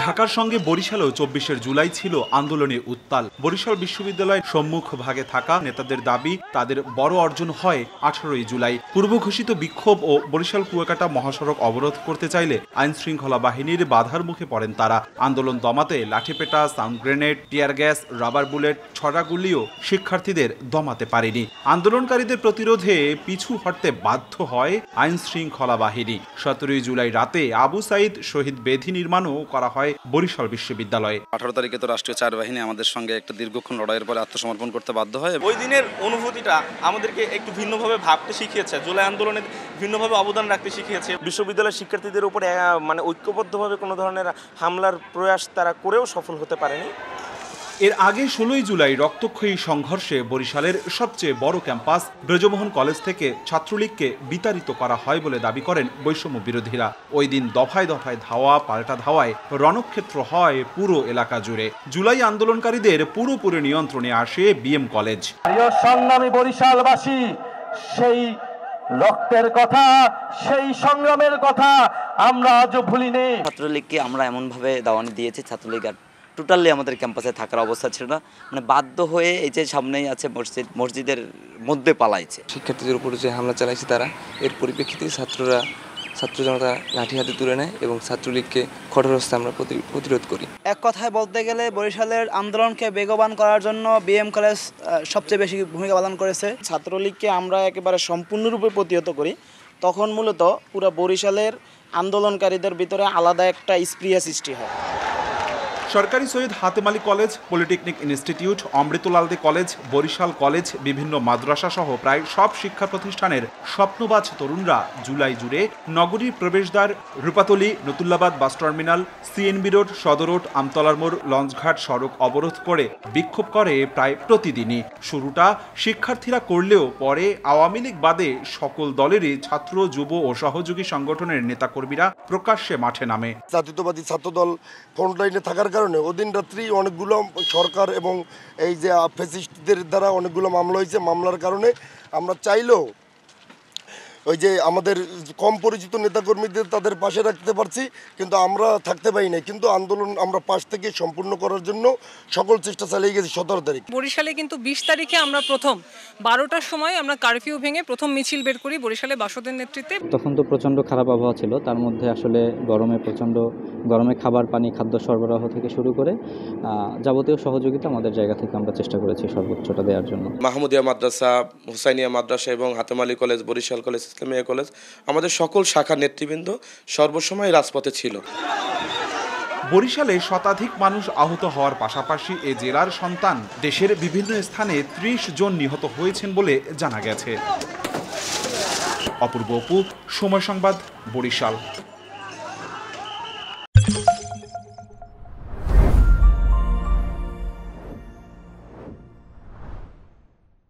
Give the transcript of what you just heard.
ঢাকার সঙ্গে বরিশালেও ২৪শে জুলাই ছিল আন্দোলনে উত্তাল। বরিশাল বিশ্ববিদ্যালয়ের সম্মুখ ভাগে থাকা নেতাদের দাবি তাদের বড় অর্জন হয় ১৮ই জুলাই। পূর্ব ঘোষিত বিক্ষোভ ও বরিশাল কুয়াকাটা মহাসড়ক অবরোধ করতে চাইলে আইন শৃঙ্খলা বাহিনীর বাধার মুখে পড়েন তারা। আন্দোলন দমাতে লাঠিপেটা, sound grenade, tear gas, rubber bullet, ছড়াগুলিও শিক্ষার্থীদের দমাতে পারেনি। আন্দোলনকারীদের প্রতিরোধে পিছু হটতে বাধ্য হয় আইন শৃঙ্খলা বাহিনী। ১৭ই জুলাই রাতে আবু সাইদ শহীদ বেদি নির্মাণও করা হয় বরিশাল বিশ্ববিদ্যালয়ে। 18 তারিখে তো রাষ্ট্রীয় চার বাহিনী আমাদের সঙ্গে একটা দীর্ঘক্ষণ লড়াইয়ের পরে আত্মসমর্পণ করতে বাধ্য হয়। ওই দিনের অনুভূতিটা আমাদেরকে একটু ভিন্নভাবে ভাবতে শিখিয়েছে, জুলাই আন্দোলনে ভিন্নভাবে অবদান রাখতে শিখিয়েছে। বিশ্ববিদ্যালয়ের শিক্ষার্থীদের উপরে ঐক্যবদ্ধভাবে কোনো ধরনের হামলার প্রয়াস তারা করেও সফল হতে পারেনি। এর আগে ১৬ই জুলাই রক্তক্ষয়ী সংঘর্ষে বরিশালের সবচেয়ে বড় ক্যাম্পাস ব্রজমোহন কলেজ থেকে ছাত্রলীগকে বিতাড়িত করা হয় বলে দাবি করেন বৈষম্য বিরোধীরা। ওই দিন দফায় দফায় ধাওয়া পাল্টা ধাওয়ায় রণক্ষেত্র হয় পুরো এলাকা জুড়ে। জুলাই আন্দোলনকারীদের পুরোপুরি নিয়ন্ত্রণে আসে বিএম কলেজ। সংগ্রামী বরিশালবাসী, সেই রক্তের কথা, সেই সংগ্রামের কথা আমরা আজও ভুলিনি। ছাত্রলীগকে আমরা এমনভাবে দাওয়ানি দিয়েছি, ছাত্রলীগ আর টোটালি আমাদের ক্যাম্পাসে থাকার অবস্থা ছিল না, মানে বাধ্য হয়ে এই যে সামনেই আছে মসজিদের মধ্যে পালাইছে। শিক্ষার্থীদের উপর যে হামলা চালাইছে তারা, এর পরিপ্রেক্ষিতে ছাত্র জনতা লাঠি হাতে তুলে নেয় এবং ছাত্রলীগকে কঠোর হস্তে আমরা প্রতিরোধ করি। এক কথায় বলতে গেলে বরিশালের আন্দোলনকে বেগবান করার জন্য বিএম কলেজ সবচেয়ে বেশি ভূমিকা পালন করেছে। ছাত্রলীগকে আমরা একেবারে সম্পূর্ণরূপে প্রতিহত করি, তখন মূলত পুরো বরিশালের আন্দোলনকারীদের ভিতরে আলাদা একটা স্পৃহা সৃষ্টি হয়। সরকারি Syed Hatem Ali college, polytechnic institute, Amritlal De college, Barishal college, বিভিন্ন মাদ্রাসা সহ প্রায় সব শিক্ষা প্রতিষ্ঠানের স্বপ্নবাজ তরুণরা জুলাই জুড়ে নগরীর প্রবেশদ্বার, Rupatali, Natullabad bus terminal, CNB road, সদর রোড, আমতলার মোড়, লঞ্চঘাট সড়ক অবরোধ করে বিক্ষোভ করে প্রায় প্রতিদিনই। শুরুটা শিক্ষার্থীরা করলেও পরে আওয়ামী লীগ বাদে সকল দলেরই ছাত্র, যুব ও সহযোগী সংগঠনের নেতাকর্মীরা প্রকাশ্যে মাঠে নামে। জাতীয়তাবাদী ছাত্রদল ফ্রন্টলাইনে থাকার কারণে ওদিন রাত্রি অনেকগুলো সরকার এবং এই যে ফ্যাসিস্টদের দ্বারা অনেকগুলো মামলা হয়েছে। মামলার কারণে আমরা চাইলেও ওই যে আমাদের কম পরিচিত নেতাকর্মীদের তাদের পাশে রাখতে পারছি, কিন্তু আমরা থাকতে পারি না। কিন্তু আন্দোলন আমরা পাশ থেকে সম্পূর্ণ করার জন্য সকল চেষ্টা চালিয়ে গেছি। 17 তারিখ বরিশালে কিন্তু 20 তারিখে আমরা প্রথম 12টার সময় আমরা কারফিউ ভেঙে প্রথম মিছিল বের করি বরিশালে বাসদের নেতৃত্বে। তখন তো প্রচণ্ড খারাপ আবহাওয়া ছিল, তার মধ্যে আসলে গরমে খাবার পানি খাদ্য সরবরাহ থেকে শুরু করে যাবতীয় সহযোগিতা আমাদের জায়গা থেকে আমরা চেষ্টা করেছি সর্বোচ্চটা দেওয়ার জন্য। মাহমুদিয়া মাদ্রাসা, হুসাইনিয়া মাদ্রাসা এবং Hatem Ali college, Barishal college, Islamia college, আমাদের সকল শাখা নেতৃবৃন্দ সর্বসময় রাজপথে ছিল। বরিশালে শতাধিক মানুষ আহত হওয়ার পাশাপাশি এ জেলার সন্তান দেশের বিভিন্ন স্থানে 30 জন নিহত হয়েছেন বলে জানা গেছে। অপূর্ব অপু, সময় সংবাদ, বরিশাল।